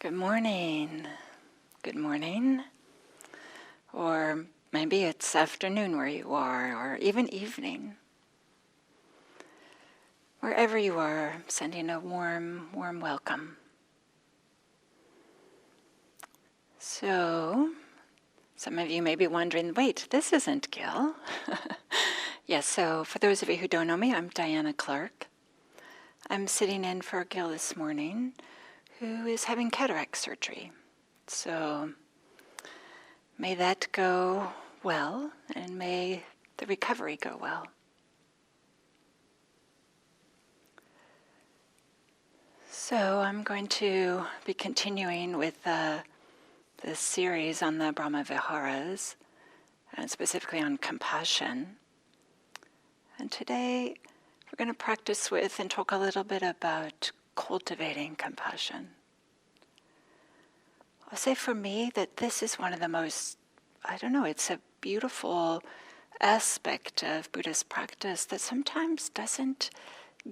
Good morning. Good morning. Or maybe it's afternoon where you are, or even evening. Wherever you are, sending a warm, warm welcome. So, some of you may be wondering, wait, this isn't Gil. Yes, so for those of you who don't know me, I'm Diana Clark. I'm sitting in for Gil this morning, who is having cataract surgery. So, may that go well, and may the recovery go well. So I'm going to be continuing with this series on the Brahmaviharas, and specifically on compassion. And today we're going to practice with and talk a little bit about cultivating compassion. I'll say for me that this is one of the most, it's a beautiful aspect of Buddhist practice that sometimes doesn't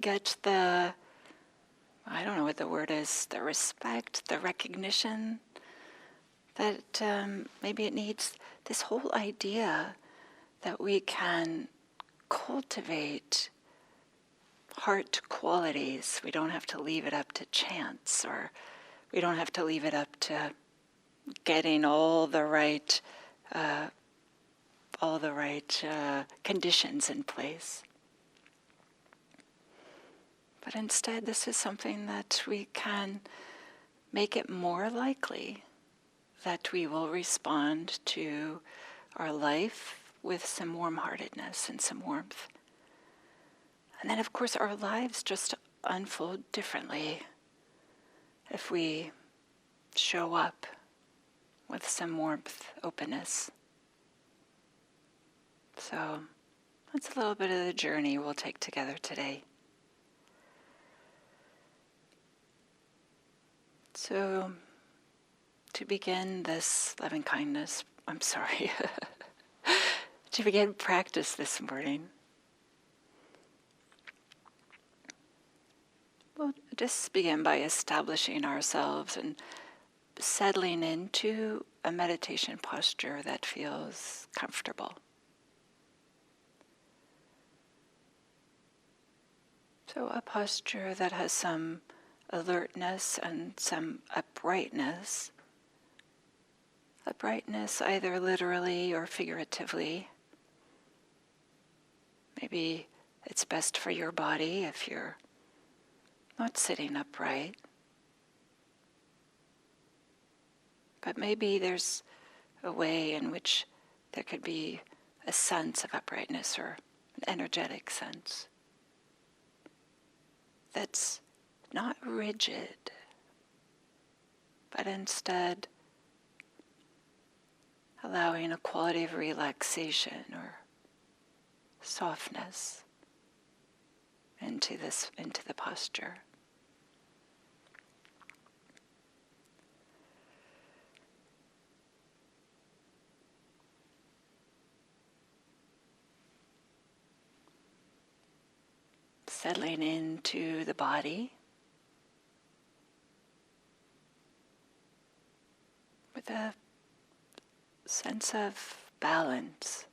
get the, I don't know what the word is, the respect, the recognition, that maybe it needs this whole idea that we can cultivate heart qualities. We don't have to leave it up to chance, or we don't have to leave it up to getting all the right conditions in place. But instead, this is something that we can make it more likely that we will respond to our life with some warm-heartedness and some warmth. And then, of course, our lives just unfold differently if we show up with some warmth, openness. So that's a little bit of the journey we'll take together today. So to begin this loving kindness, to begin practice this morning, we'll just begin by establishing ourselves and settling into a meditation posture that feels comfortable. So a posture that has some alertness and some uprightness. Uprightness either literally or figuratively. Maybe it's best for your body if you're not sitting upright. But maybe there's a way in which there could be a sense of uprightness or an energetic sense that's not rigid, but instead allowing a quality of relaxation or softness into the posture. Settling into the body with a sense of balance.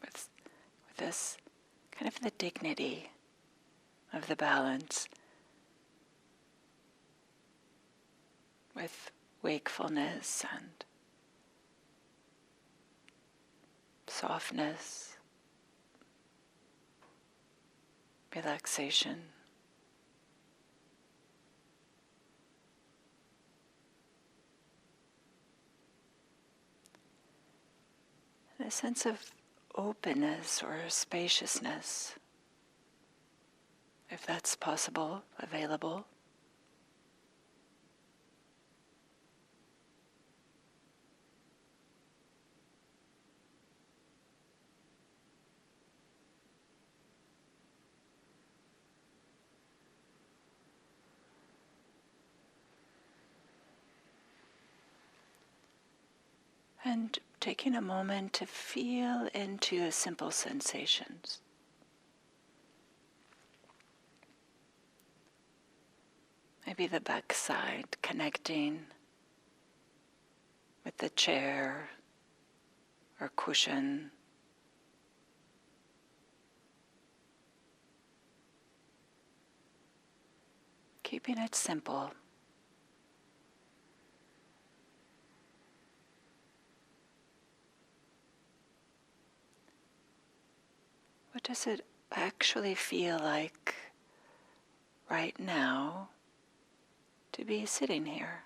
With this kind of the dignity of the balance. With wakefulness and softness, relaxation. And a sense of openness or spaciousness, if that's possible, available. And taking a moment to feel into the simple sensations. Maybe the back side connecting with the chair or cushion. Keeping it simple. What does it actually feel like right now to be sitting here?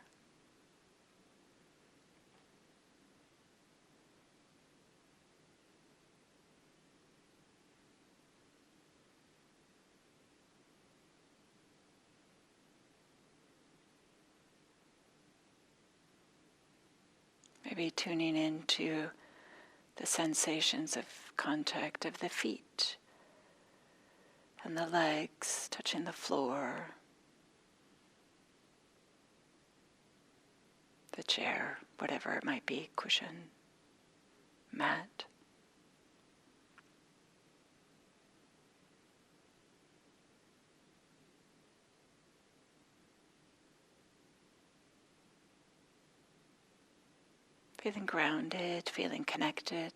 Maybe tuning into the sensations of contact of the feet and the legs touching the floor, the chair, whatever it might be, cushion, mat. Feeling grounded, feeling connected.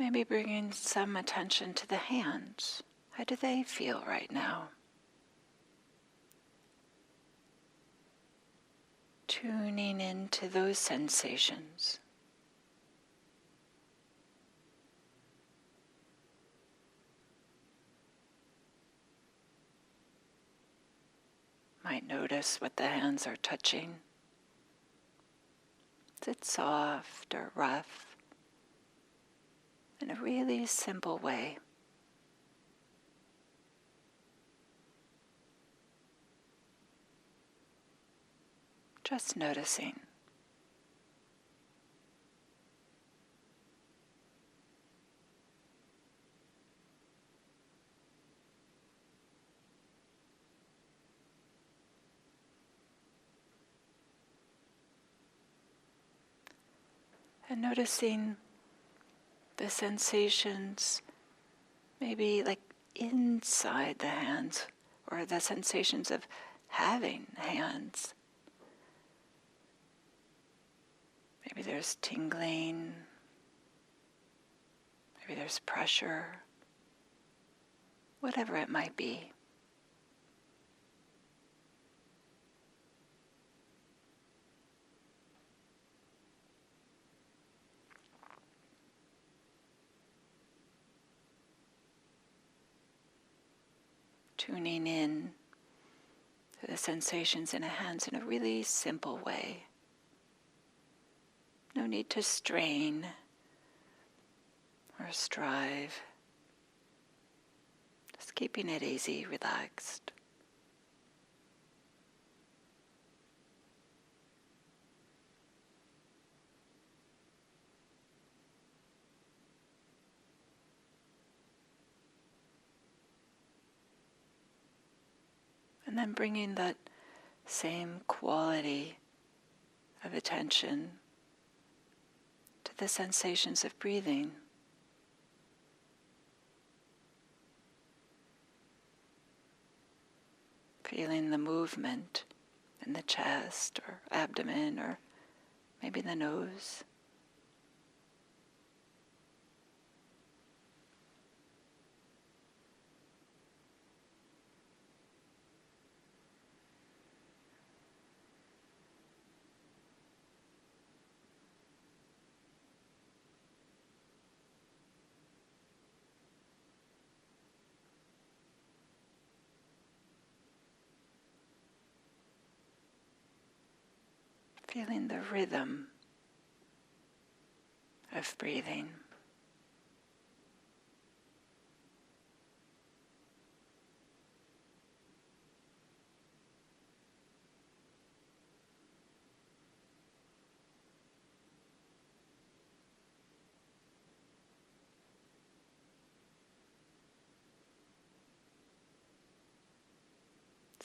Maybe bringing some attention to the hands. How do they feel right now? Tuning into those sensations. Might notice what the hands are touching. Is it soft or rough? In a really simple way. Just noticing. And noticing the sensations, maybe like inside the hands, or the sensations of having hands. Maybe there's tingling, maybe there's pressure, whatever it might be. Tuning in to the sensations in the hands in a really simple way. No need to strain or strive. Just keeping it easy, relaxed. And then bringing that same quality of attention to the sensations of breathing. Feeling the movement in the chest or abdomen or maybe the nose. Feeling the rhythm of breathing.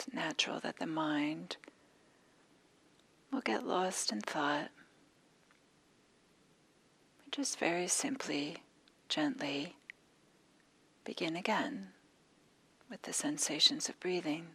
It's natural that the mind will get lost in thought. Just very simply, gently begin again with the sensations of breathing.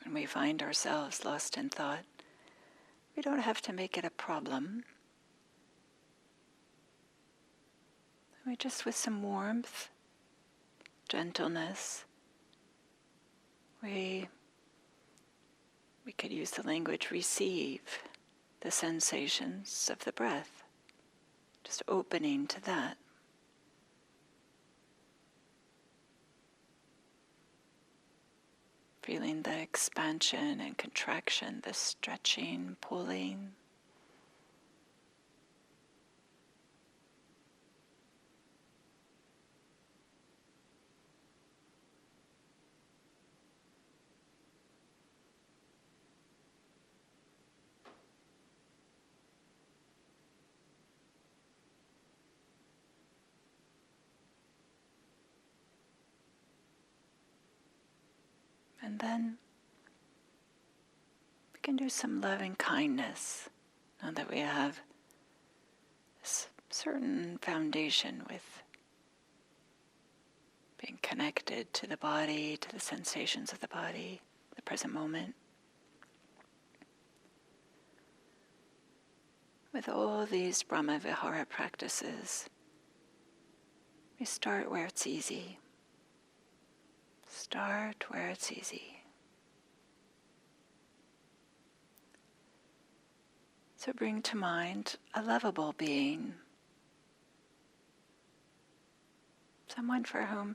When we find ourselves lost in thought, we don't have to make it a problem. We just, with some warmth, gentleness, we could use the language receive the sensations of the breath, just opening to that. Feeling the expansion and contraction, the stretching, pulling. And then we can do some loving kindness now that we have this certain foundation with being connected to the body, to the sensations of the body, the present moment. With all these Brahmavihara practices, we start where it's easy. Start where it's easy. So bring to mind a lovable being, someone for whom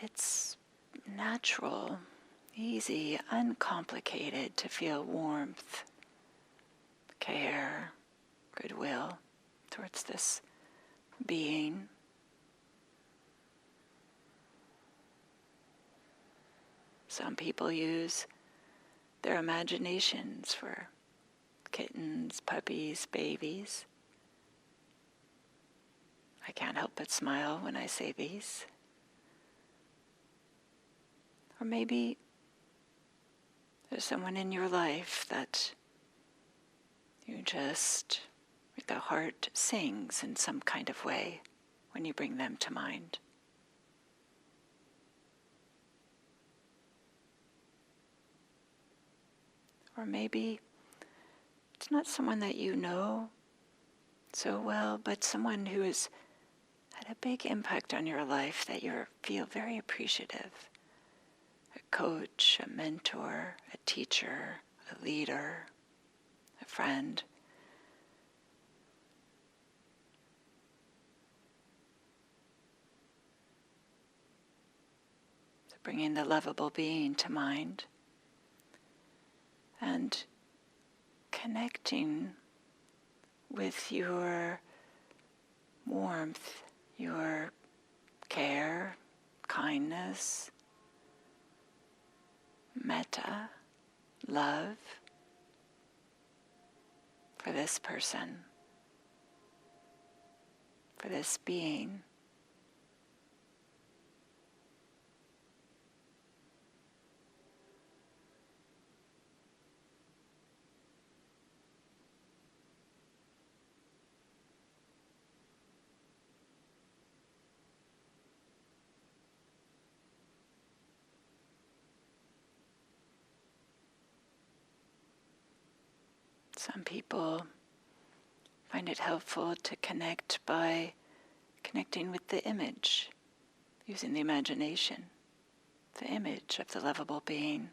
it's natural, easy, uncomplicated to feel warmth, care, goodwill towards this being. Some people use their imaginations for kittens, puppies, babies. I can't help but smile when I say these. Or maybe there's someone in your life that you just, the heart sings in some kind of way when you bring them to mind. Or maybe it's not someone that you know so well, but someone who has had a big impact on your life that you feel very appreciative. A coach, a mentor, a teacher, a leader, a friend. So bringing the lovable being to mind and connecting with your warmth, your care, kindness, metta, love for this person, for this being. Some people find it helpful to connect by connecting with the image, using the imagination. the image of the lovable being.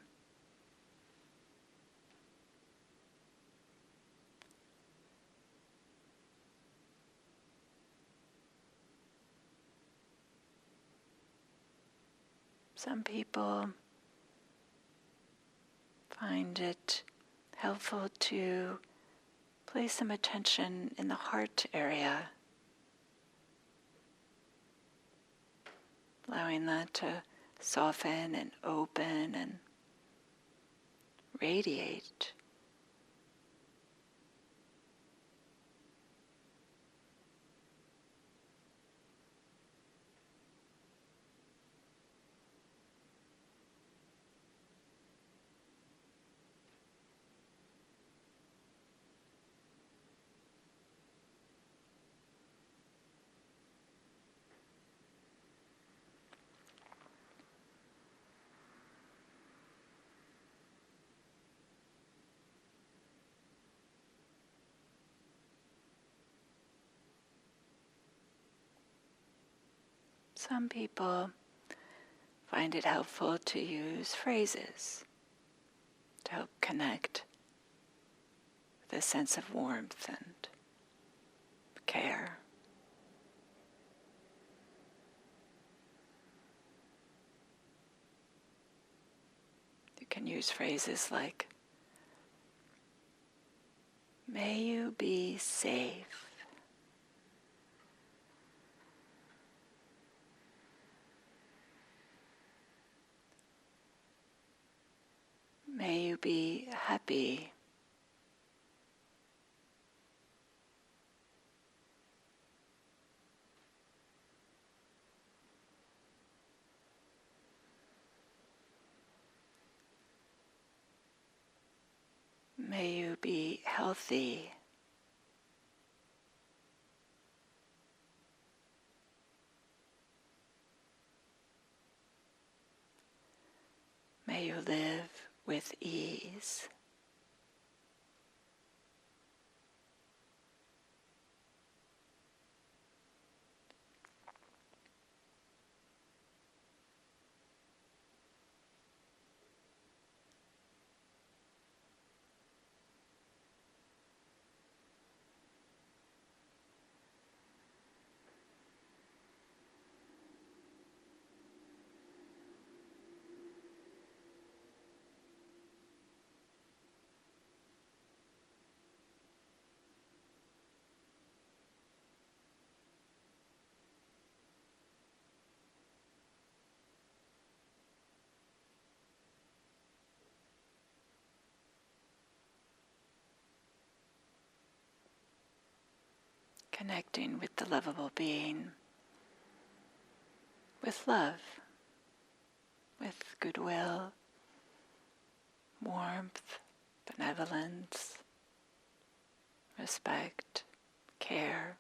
Some people find it helpful to place some attention in the heart area, allowing that to soften and open and radiate. Some people find it helpful to use phrases to help connect with a sense of warmth and care. You can use phrases like, "May you be safe." "May you be happy." "May you be healthy." "May you live with ease." Connecting with the lovable being, with love, with goodwill, warmth, benevolence, respect, care.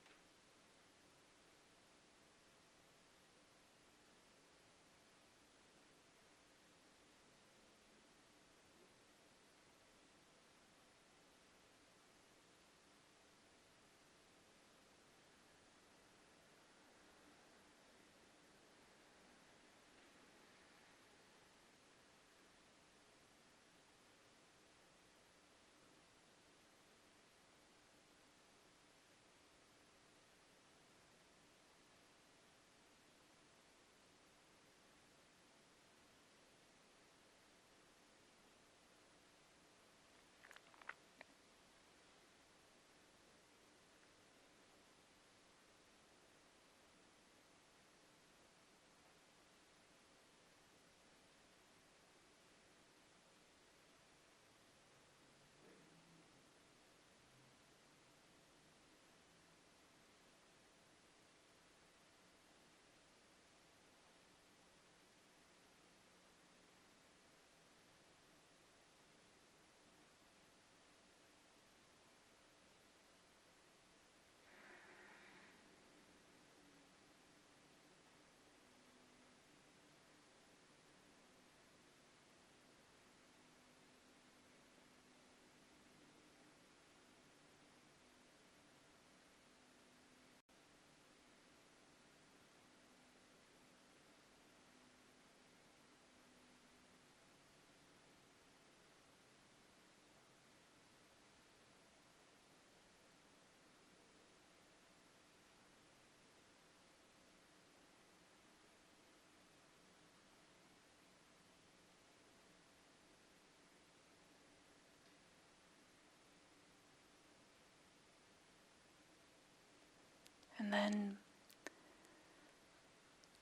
And then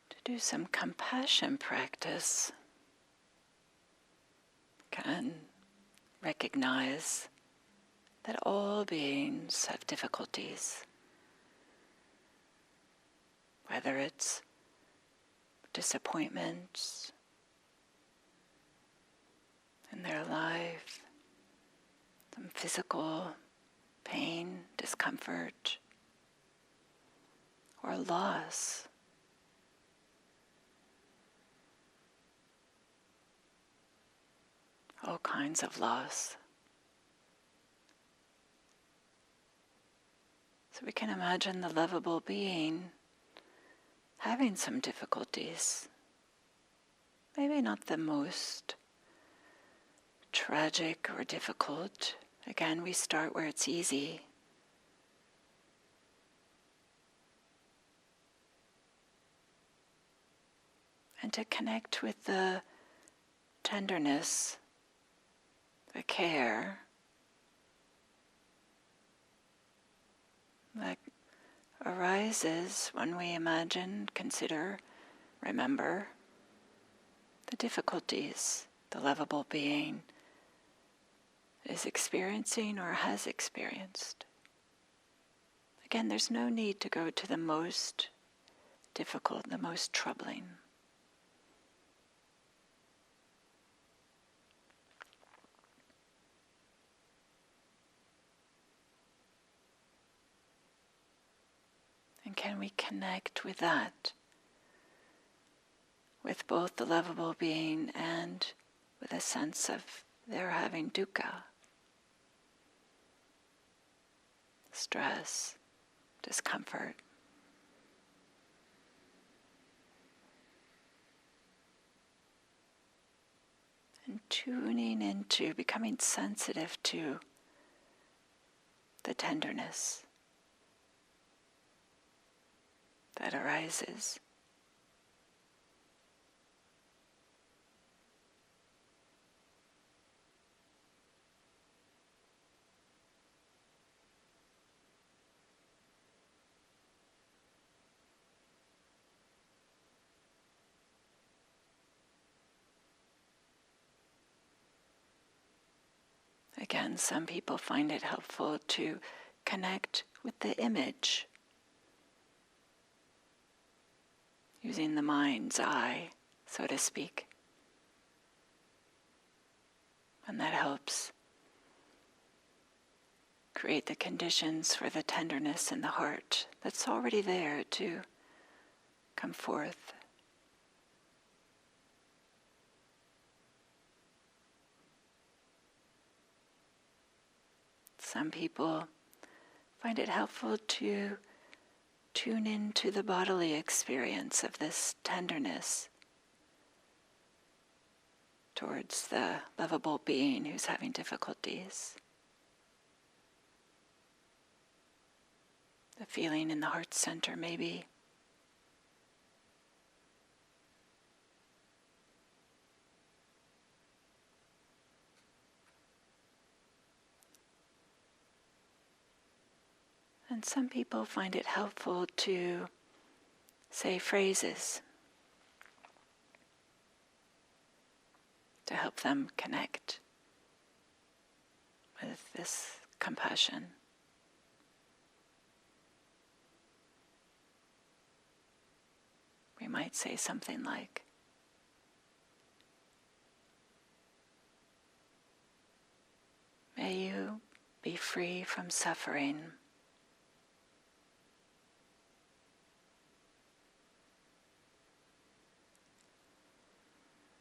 to do some compassion practice, can recognize that all beings have difficulties, whether it's disappointments in their life, some physical pain, discomfort, or loss. All kinds of loss. So we can imagine the lovable being having some difficulties. Maybe not the most tragic or difficult. Again, we start where it's easy. And to connect with the tenderness, the care that arises when we imagine, consider, remember the difficulties the lovable being is experiencing or has experienced. Again, there's no need to go to the most difficult, the most troubling. And can we connect with that? With both the lovable being and with a sense of their having dukkha, stress, discomfort. And tuning into, becoming sensitive to the tenderness that arises. Again, some people find it helpful to connect with the image, using the mind's eye, so to speak. And that helps create the conditions for the tenderness in the heart that's already there to come forth. Some people find it helpful to tune into the bodily experience of this tenderness towards the lovable being who's having difficulties. The feeling in the heart center, maybe. And some people find it helpful to say phrases to help them connect with this compassion. We might say something like, "May you be free from suffering.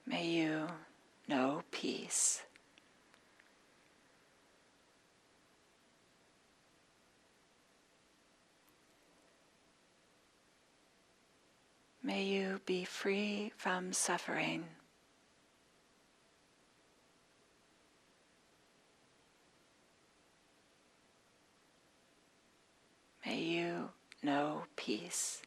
May you know peace. May you be free from suffering. May you know peace."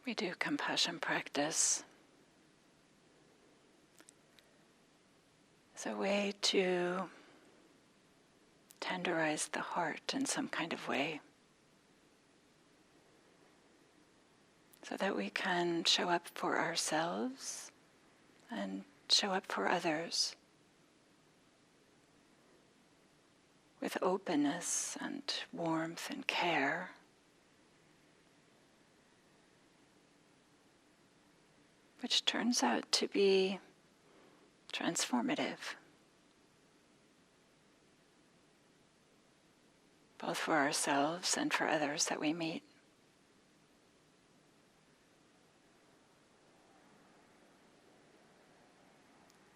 we do compassion practice. It's a way to tenderize the heart in some kind of way, so that we can show up for ourselves and show up for others with openness and warmth and care. Which turns out to be transformative, both for ourselves and for others that we meet.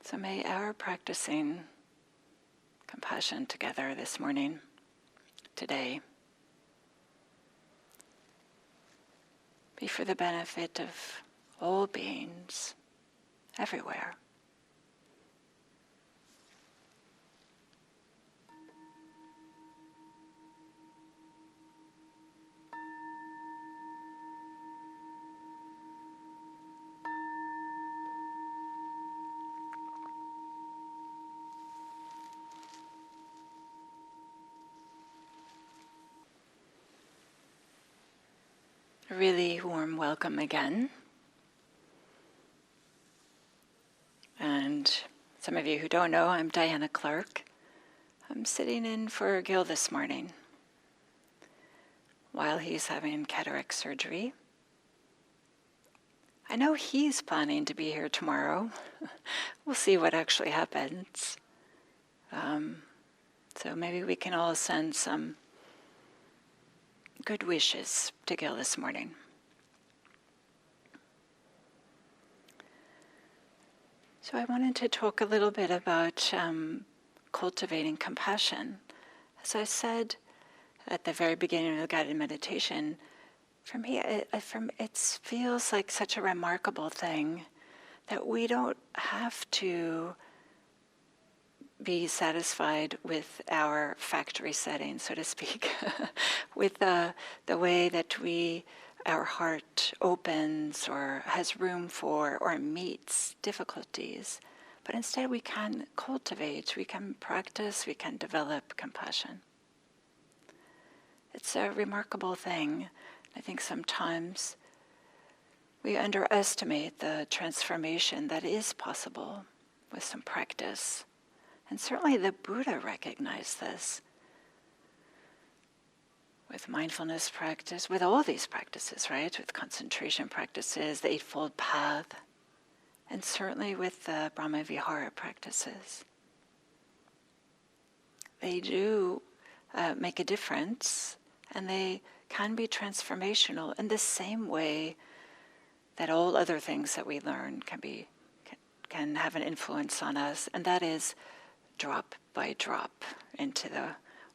So may our practicing compassion together this morning, today, be for the benefit of all beings everywhere. A really warm welcome again. And some of you who don't know, I'm Diana Clark. I'm sitting in for Gil this morning while he's having cataract surgery. I know he's planning to be here tomorrow. We'll see what actually happens. So maybe we can all send some good wishes to Gil this morning. So I wanted to talk a little bit about cultivating compassion. As I said at the very beginning of the guided meditation, for me, it feels like such a remarkable thing that we don't have to be satisfied with our factory setting, so to speak, with the way that our heart opens or has room for or meets difficulties. But instead we can cultivate, we can practice, we can develop compassion. It's a remarkable thing. I think sometimes we underestimate the transformation that is possible with some practice. And certainly the Buddha recognized this with mindfulness practice, with all these practices, right? With concentration practices, the Eightfold Path, and certainly with the Brahmavihara practices. They do make a difference, and they can be transformational in the same way that all other things that we learn can have an influence on us, and that is drop by drop into the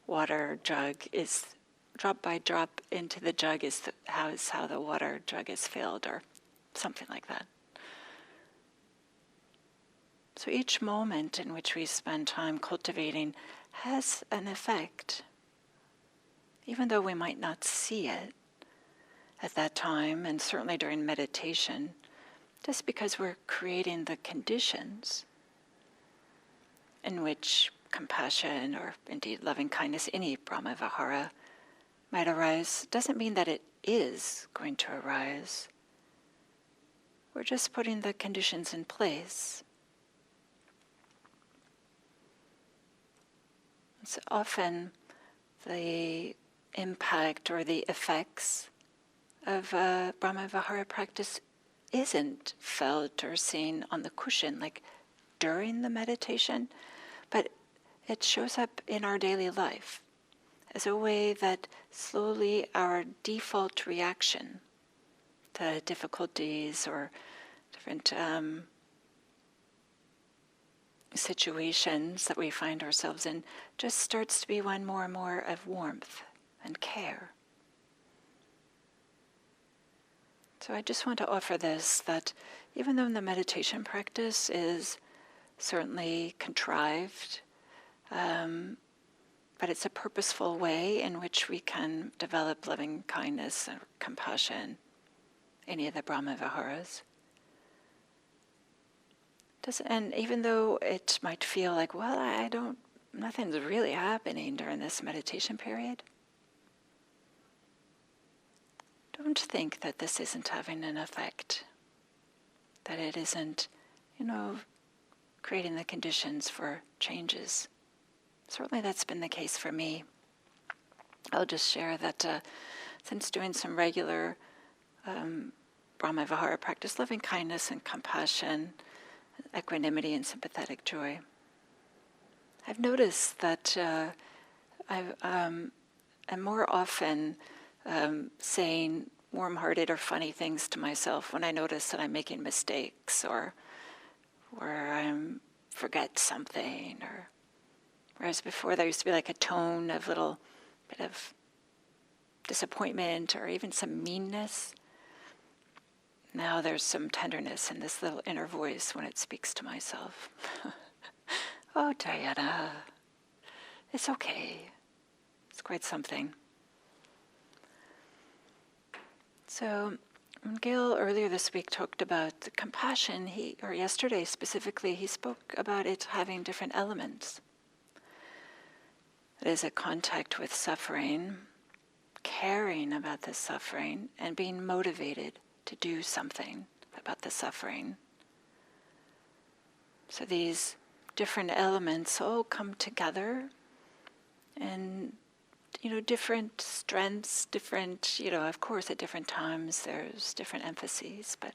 water jug is drop by drop into the jug is how the water jug is filled, or something like that. So each moment in which we spend time cultivating has an effect, even though we might not see it at that time, and certainly during meditation, just because we're creating the conditions in which compassion, or indeed loving kindness, any Brahmavihara, might arise, doesn't mean that it is going to arise. We're just putting the conditions in place. It's often the impact or the effects of Brahmavihara practice isn't felt or seen on the cushion, like during the meditation, but it shows up in our daily life as a way that slowly our default reaction to difficulties or different situations that we find ourselves in just starts to be one more and more of warmth and care. So I just want to offer this, that even though the meditation practice is certainly contrived, but it's a purposeful way in which we can develop loving kindness and compassion any of the Brahmaviharas. And even though it might feel like, well, nothing's really happening during this meditation period, don't think that this isn't having an effect, that it isn't, creating the conditions for changes. Certainly that's been the case for me. I'll just share that since doing some regular Brahmavihara practice, loving kindness and compassion, equanimity and sympathetic joy, I've noticed that I'm more often saying warm-hearted or funny things to myself when I notice that I'm making mistakes or I forget something. Whereas before there used to be like a tone of little bit of disappointment or even some meanness. Now there's some tenderness in this little inner voice when it speaks to myself. Oh, Diana, it's okay. It's quite something. So Gil earlier this week talked about the compassion. Or yesterday specifically, he spoke about it having different elements. It is a contact with suffering, caring about the suffering, and being motivated to do something about the suffering. So these different elements all come together, and different strengths, different, of course at different times there's different emphases, but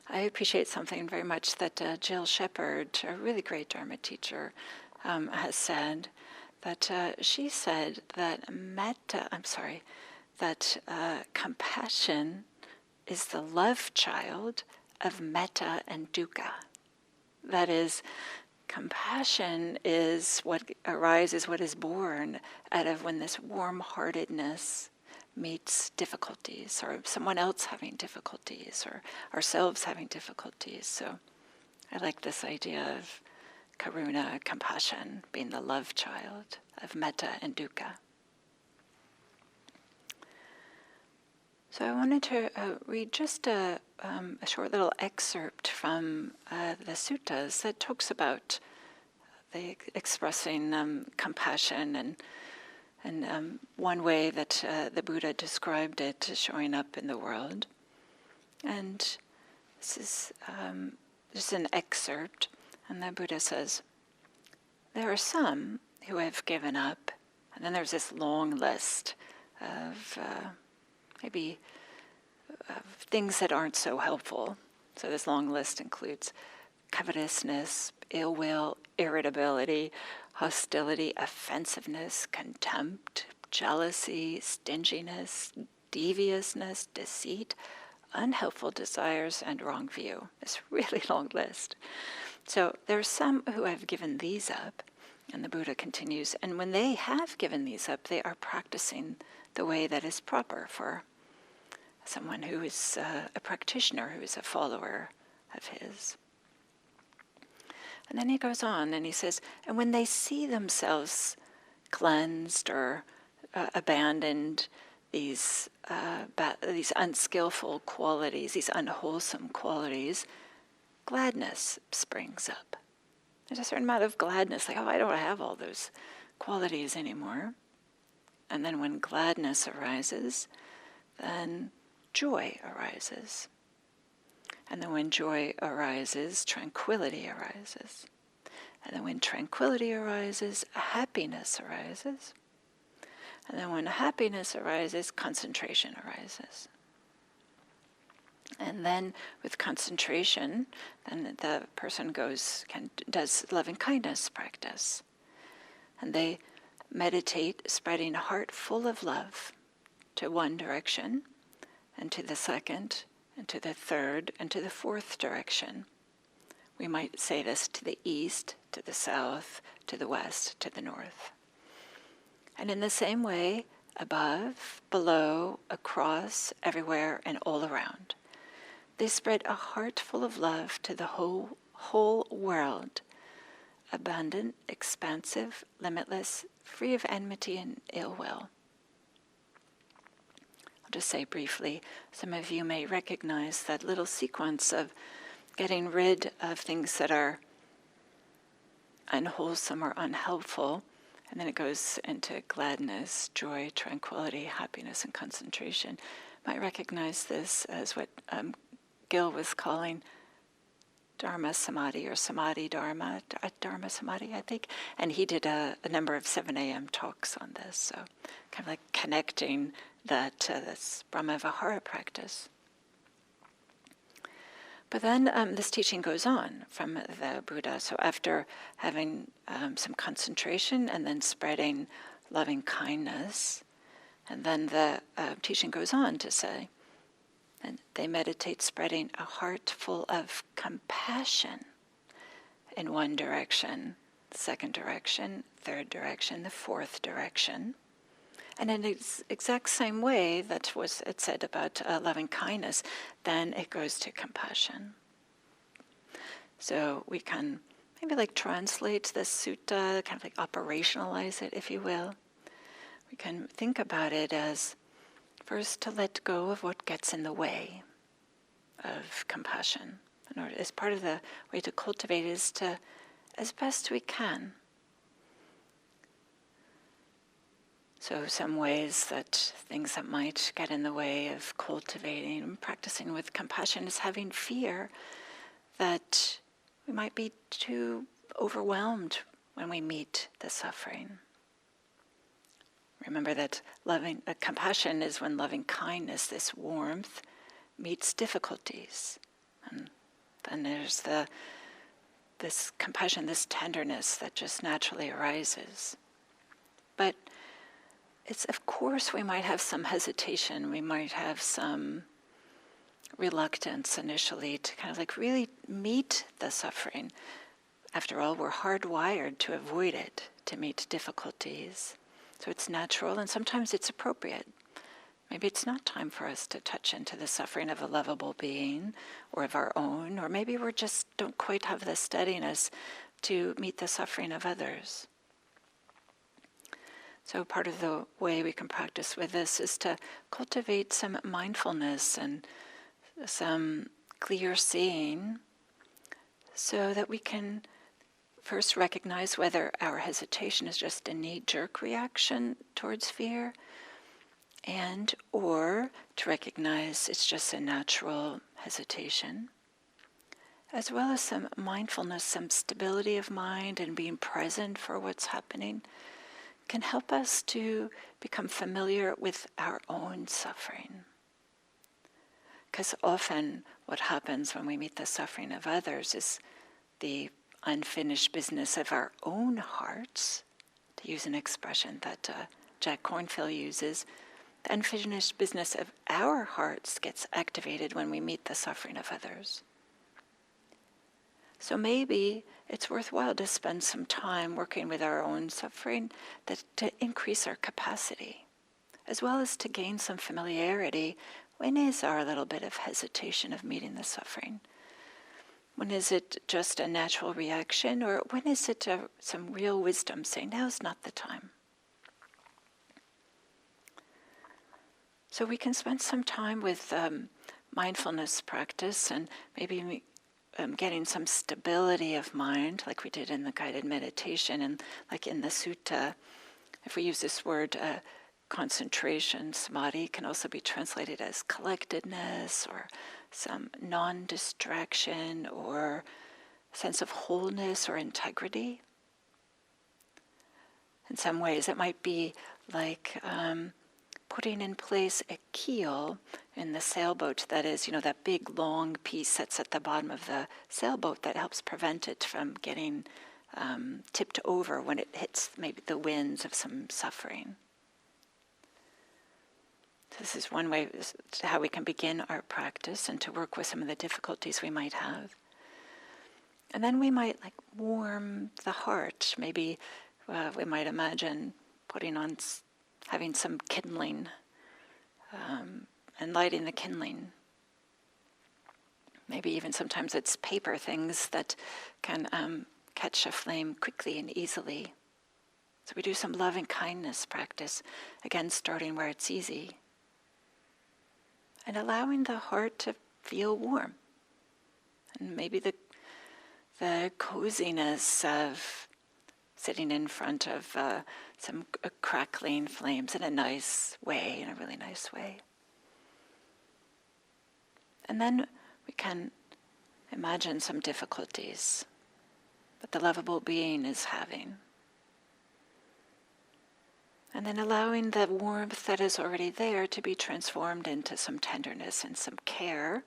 I appreciate something very much that Jill Shepherd, a really great Dharma teacher, has said, that she said that compassion is the love child of metta and dukkha. That is, compassion is what arises, what is born out of when this warm-heartedness meets difficulties, or someone else having difficulties, or ourselves having difficulties. So I like this idea of karuna, compassion, being the love child of metta and dukkha. So I wanted to read just a short little excerpt from the suttas that talks about the expressing compassion and one way that the Buddha described it showing up in the world. And this is just an excerpt, and the Buddha says, there are some who have given up, and then there's this long list of maybe things that aren't so helpful. So this long list includes covetousness, ill will, irritability, hostility, offensiveness, contempt, jealousy, stinginess, deviousness, deceit, unhelpful desires, and wrong view. It's a really long list. So there are some who have given these up, and the Buddha continues, and when they have given these up, they are practicing the way that is proper for someone who is a practitioner, who is a follower of his. And then he goes on and he says, and when they see themselves cleansed or abandoned these unskillful qualities, these unwholesome qualities, gladness springs up. There's a certain amount of gladness, like, I don't have all those qualities anymore. And then when gladness arises, then joy arises. And then when joy arises, tranquility arises. And then when tranquility arises, happiness arises. And then when happiness arises, concentration arises. And then with concentration, then the person does loving kindness practice. And they meditate spreading a heart full of love to one direction, and to the second, and to the third, and to the fourth direction. We might say this to the east, to the south, to the west, to the north. And in the same way, above, below, across, everywhere, and all around, they spread a heart full of love to the whole world, abundant, expansive, limitless, free of enmity and ill will. I'll just say briefly, some of you may recognize that little sequence of getting rid of things that are unwholesome or unhelpful, and then it goes into gladness, joy, tranquility, happiness, and concentration. You might recognize this as what Gil was calling Dharma Samadhi, or Samadhi Dharma, Dharma Samadhi, I think. And he did a number of 7 a.m. talks on this, so kind of like connecting that to this Brahmavihara practice. But then this teaching goes on from the Buddha. So after having some concentration and then spreading loving kindness, and then the teaching goes on to say, and they meditate spreading a heart full of compassion in one direction, second direction, third direction, the fourth direction. And in the exact same way that was it said about loving kindness, then it goes to compassion. So we can maybe like translate this sutta, kind of like operationalize it, if you will. We can think about it as first to let go of what gets in the way of compassion. In order, as part of the way to cultivate is to, as best we can. So some ways that things that might get in the way of cultivating and practicing with compassion is having fear that we might be too overwhelmed when we meet the suffering. Remember that loving compassion is when loving kindness, this warmth, meets difficulties. And then there's this compassion, this tenderness that just naturally arises. But it's, of course, we might have some hesitation, we might have some reluctance initially to kind of like really meet the suffering. After all, we're hardwired to avoid it, to meet difficulties. So it's natural, and sometimes it's appropriate. Maybe it's not time for us to touch into the suffering of a lovable being or of our own, or maybe we just don't quite have the steadiness to meet the suffering of others. So part of the way we can practice with this is to cultivate some mindfulness and some clear seeing so that we can first recognize whether our hesitation is just a knee-jerk reaction towards fear, and or to recognize it's just a natural hesitation, as well as some mindfulness, some stability of mind and being present for what's happening can help us to become familiar with our own suffering. Because often what happens when we meet the suffering of others is the unfinished business of our own hearts, to use an expression that Jack Kornfield uses. The unfinished business of our hearts gets activated when we meet the suffering of others. So maybe it's worthwhile to spend some time working with our own suffering to increase our capacity, as well as to gain some familiarity. When is our little bit of hesitation of meeting the suffering? When is it just a natural reaction, or when is it some real wisdom saying, now's not the time? So we can spend some time with mindfulness practice and maybe getting some stability of mind, like we did in the guided meditation and like in the sutta. If we use this word concentration, samadhi can also be translated as collectedness or some non-distraction or sense of wholeness or integrity. In some ways, it might be like putting in place a keel in the sailboat. That is, that big long piece that's at the bottom of the sailboat that helps prevent it from getting tipped over when it hits maybe the winds of some suffering. This is one way how we can begin our practice and to work with some of the difficulties we might have. And then we might warm the heart. Maybe we might imagine having some kindling and lighting the kindling. Maybe even sometimes it's paper things that can catch a flame quickly and easily. So we do some loving kindness practice, again starting where it's easy. and allowing the heart to feel warm. And maybe the coziness of sitting in front of some crackling flames in a nice way, in a really nice way. And then we can imagine some difficulties that the lovable being is having. And then allowing the warmth that is already there to be transformed into some tenderness and some care,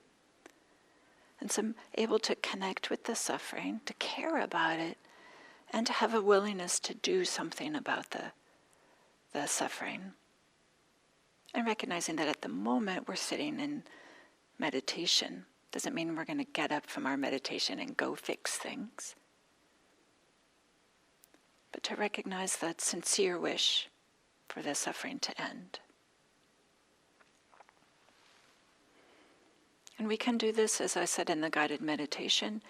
and some able to connect with the suffering, to care about it, and to have a willingness to do something about the suffering. And recognizing that at the moment we're sitting in meditation. Doesn't mean we're going to get up from our meditation and go fix things. But to recognize that sincere wish for the suffering to end. And we can do this, as I said in the guided meditation,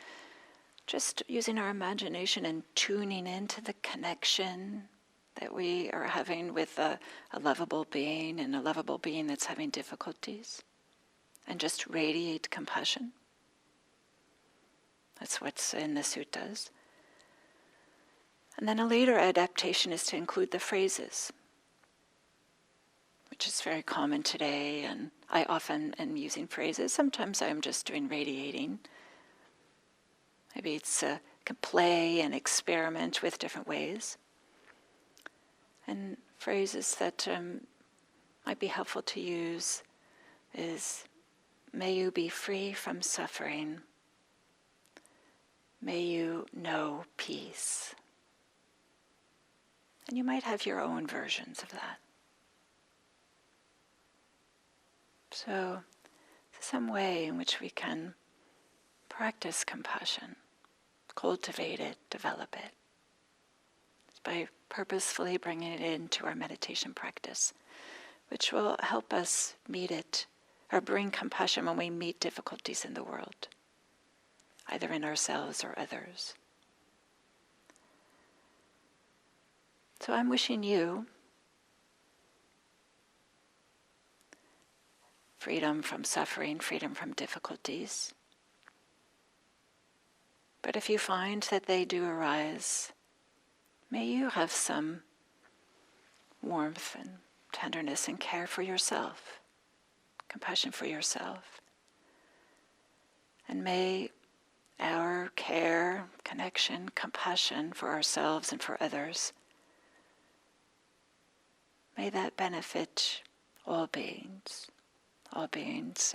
just using our imagination and tuning into the connection that we are having with a lovable being, and a lovable being that's having difficulties. And just radiate compassion. That's what's in the suttas. And then a later adaptation is to include the phrases, which is very common today, and I often am using phrases. Sometimes I'm just doing radiating. Maybe it's can play and experiment with different ways. And phrases that might be helpful to use is, may you be free from suffering. May you know peace. And you might have your own versions of that. So, some way in which we can practice compassion, cultivate it, develop it. It's by purposefully bringing it into our meditation practice, which will help us meet it, or bring compassion when we meet difficulties in the world, either in ourselves or others. So I'm wishing you freedom from suffering, freedom from difficulties. But if you find that they do arise, may you have some warmth and tenderness and care for yourself, compassion for yourself. And may our care, connection, compassion for ourselves and for others, may that benefit all beings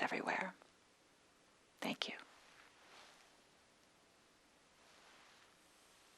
everywhere. Thank you.